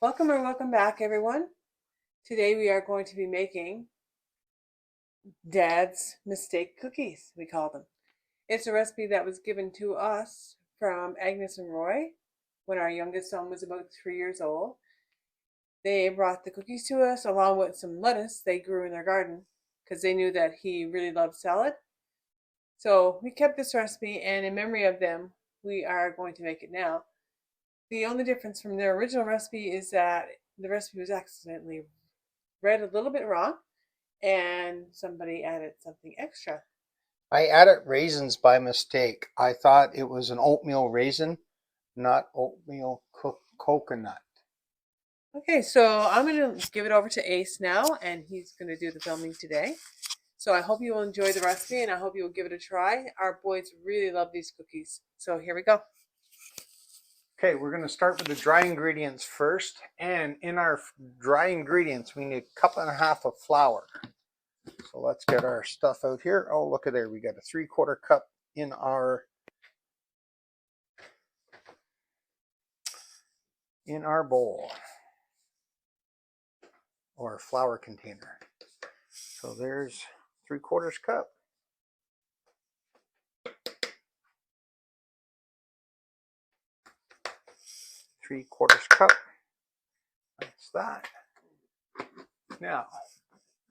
Welcome or welcome back, everyone. Today we are going to be making Dad's Mistake cookies, we call them. It's a recipe that was given to us from Agnes and Roy when our youngest son was about 3 years old. They brought the cookies to us along with some lettuce they grew in their garden because they knew that he really loved salad. So we kept this recipe, and in memory of them, we are going to make it now. The only difference from their original recipe is that the recipe was accidentally read a little bit wrong and somebody added something extra. I added raisins by mistake. I thought it was an oatmeal raisin, not oatmeal coconut. Okay, so I'm going to give it over to Ace now, and he's going to do the filming today. So I hope you will enjoy the recipe, and I hope you will give it a try. Our boys really love these cookies. So here we go. Okay, we're going to start with the dry ingredients first. And in our dry ingredients, we need 1.5 cups of flour. So let's get our stuff out here. Oh, look at there. We got a 3/4 cup in our bowl or flour container. So there's 3/4 cup. Three-quarters cup. That's that. Now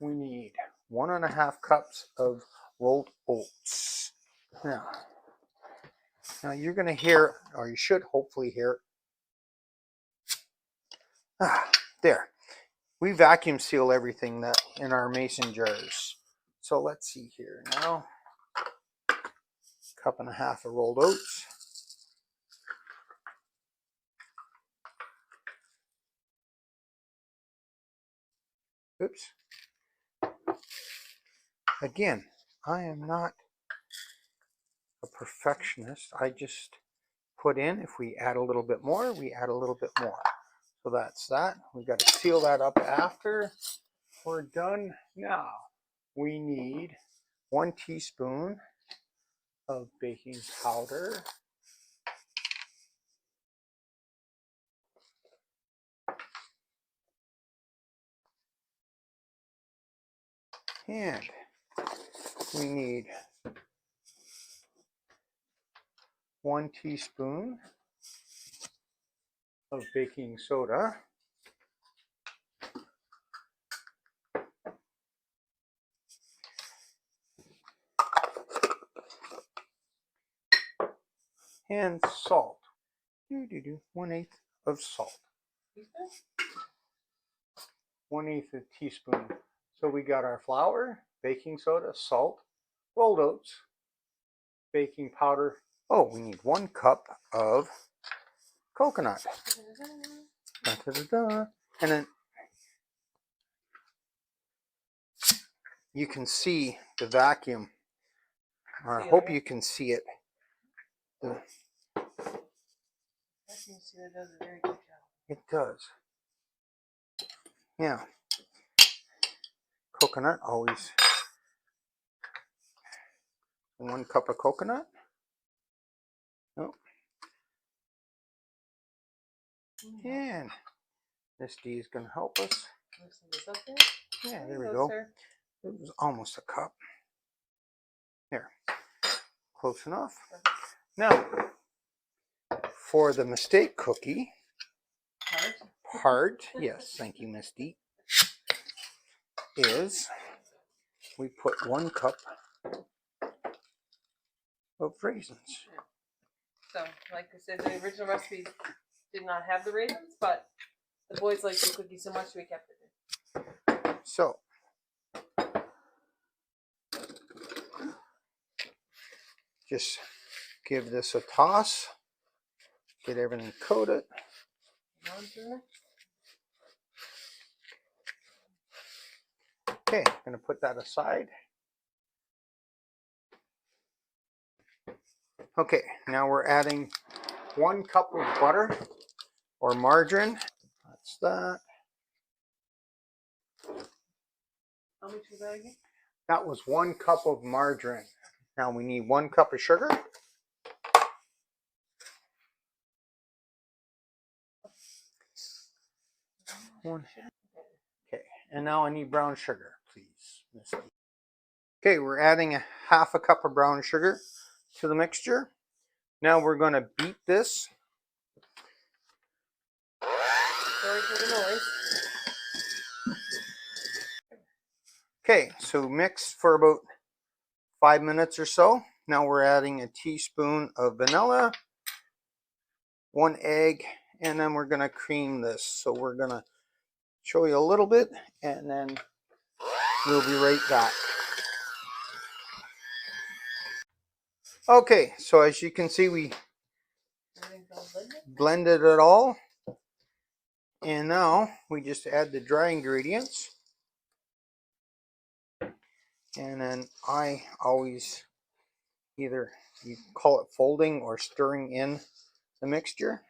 we need 1.5 cups of rolled oats. Now you're going to hear, or you should hopefully hear. There. We vacuum seal everything that in our mason jars. So let's see here now. 1.5 cups of rolled oats. Oops. Again, I am not a perfectionist. I just put in, if we add a little bit more, we add a little bit more. So that's that. We've got to seal that up after we're done. Now we need 1 teaspoon of baking powder. And we need 1 teaspoon of baking soda. And salt. 1/8 of salt. 1/8 of teaspoon. So we got our flour, baking soda, salt, rolled oats, baking powder. Oh, we need 1 cup of coconut. And then you can see the vacuum. I hope you can see it. It does. Yeah. Coconut always. 1 cup of coconut. Oh. And this D is going to help us. Yeah, there we go. It was almost a cup. There. Close enough. Now, for the mistake cookie part, yes, thank you, Miss D, is we put 1 cup of raisins. So, like I said, the original recipe did not have the raisins, but the boys liked the cookie so much we kept it in. So, just give this a toss. Get everything coated. Okay, I'm going to put that aside. Okay, now we're adding 1 cup of butter or margarine. That's that. How much was that again? That was 1 cup of margarine. Now we need 1 cup of sugar. One. Okay, and now I need brown sugar, please, Misty. Okay, we're adding a half a cup of brown sugar to the mixture. Now we're going to beat this. Sorry for the noise. Okay, so mix for about 5 minutes or so. Now we're adding a teaspoon of vanilla, 1 egg, and then we're going to cream this. So we're going to show you a little bit, and then we'll be right back. Okay, so as you can see, we blended it all, and now we just add the dry ingredients. And then I always either, you call it folding or stirring in the mixture.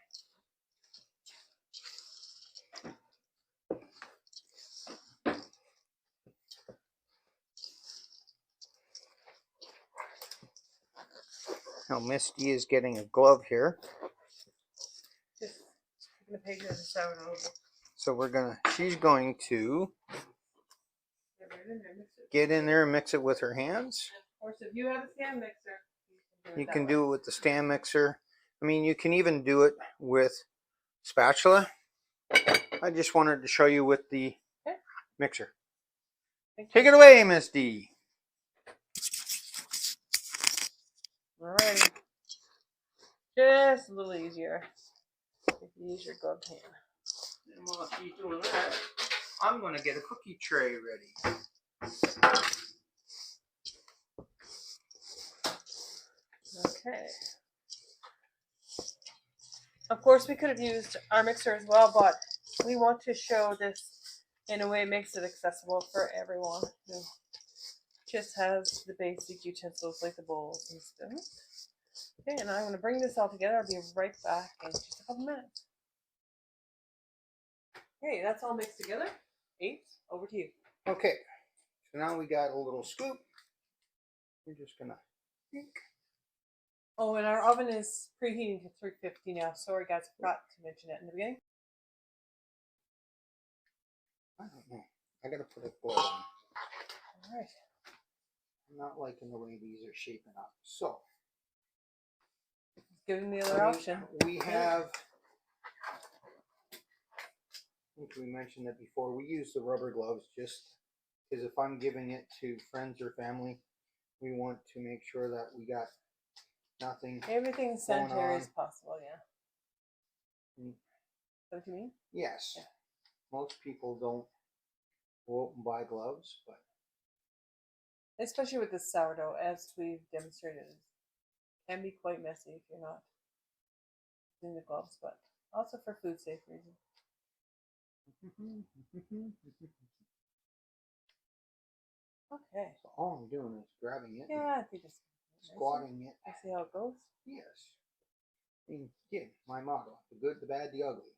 Now Misty is getting a glove here. Just the page of the sourdough. So she's going to get in there and mix it with her hands. Of course, if you have a stand mixer, you can do it with the stand mixer. I mean, you can even do it with spatula. I just wanted to show you with the mixer. Take it away, Misty. Alrighty. Just a little easier if you use your gloved hand. And while she's doing that, I'm going to get a cookie tray ready. Okay. Of course, we could have used our mixer as well, but we want to show this in a way that makes it accessible for everyone who just has the basic utensils like the bowls and spoons. Okay, and I'm going to bring this all together. I'll be right back in just a couple minutes. Okay, that's all mixed together. Ace, over to you. Okay, so now we got a little scoop. We're just going to think. Oh, and our oven is preheating to 350 now. Sorry, guys, I forgot to mention it in the beginning. I don't know. I got to put a glove on. All right. I'm not liking the way these are shaping up. So, Giving the other option. We have, I think we mentioned that before, we use the rubber gloves just because if I'm giving it to friends or family, we want to make sure that we got nothing. Everything sanitary as possible, yeah. Mm. Is that what you mean? Yes. Yeah. Most people don't go out and buy gloves, but especially with the sourdough, as we've demonstrated, it can be quite messy if you're not using the gloves, but also for food safe reasons. Okay. So all I'm doing is grabbing it, yeah, I think it's squatting it. Let's see how it goes. Yes. I mean, again, my motto: the good, the bad, the ugly.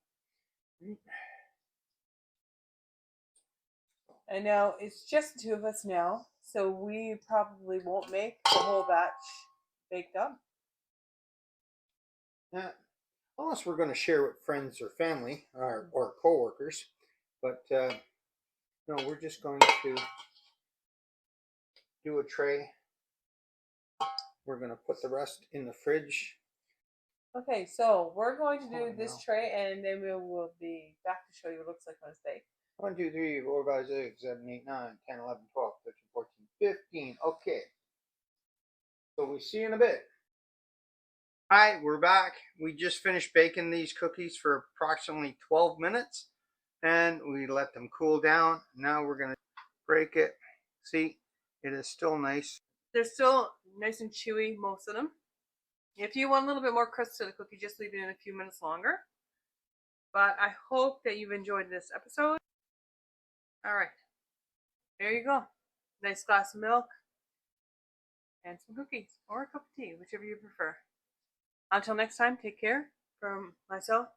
And now it's just the two of us now, so we probably won't make the whole batch baked up. Unless we're going to share with friends or family or co-workers. But no, we're just going to do a tray. We're going to put the rest in the fridge. Okay, so we're going to do this tray, and then we will be back to show you what it looks like when it's baked. 1, 2, 3, 4, 5, 6, 7, 8, 9, 10, 11, 12, 13, 14, 15. Okay. So we see you in a bit. Hi, we're back. We just finished baking these cookies for approximately 12 minutes. And we let them cool down. Now we're going to break it. See, it is still nice. They're still nice and chewy, most of them. If you want a little bit more crust to the cookie, just leave it in a few minutes longer. But I hope that you've enjoyed this episode. All right, there you go. Nice glass of milk and some cookies or a cup of tea, whichever you prefer. Until next time, take care from myself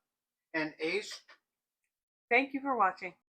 and Ace. Thank you for watching.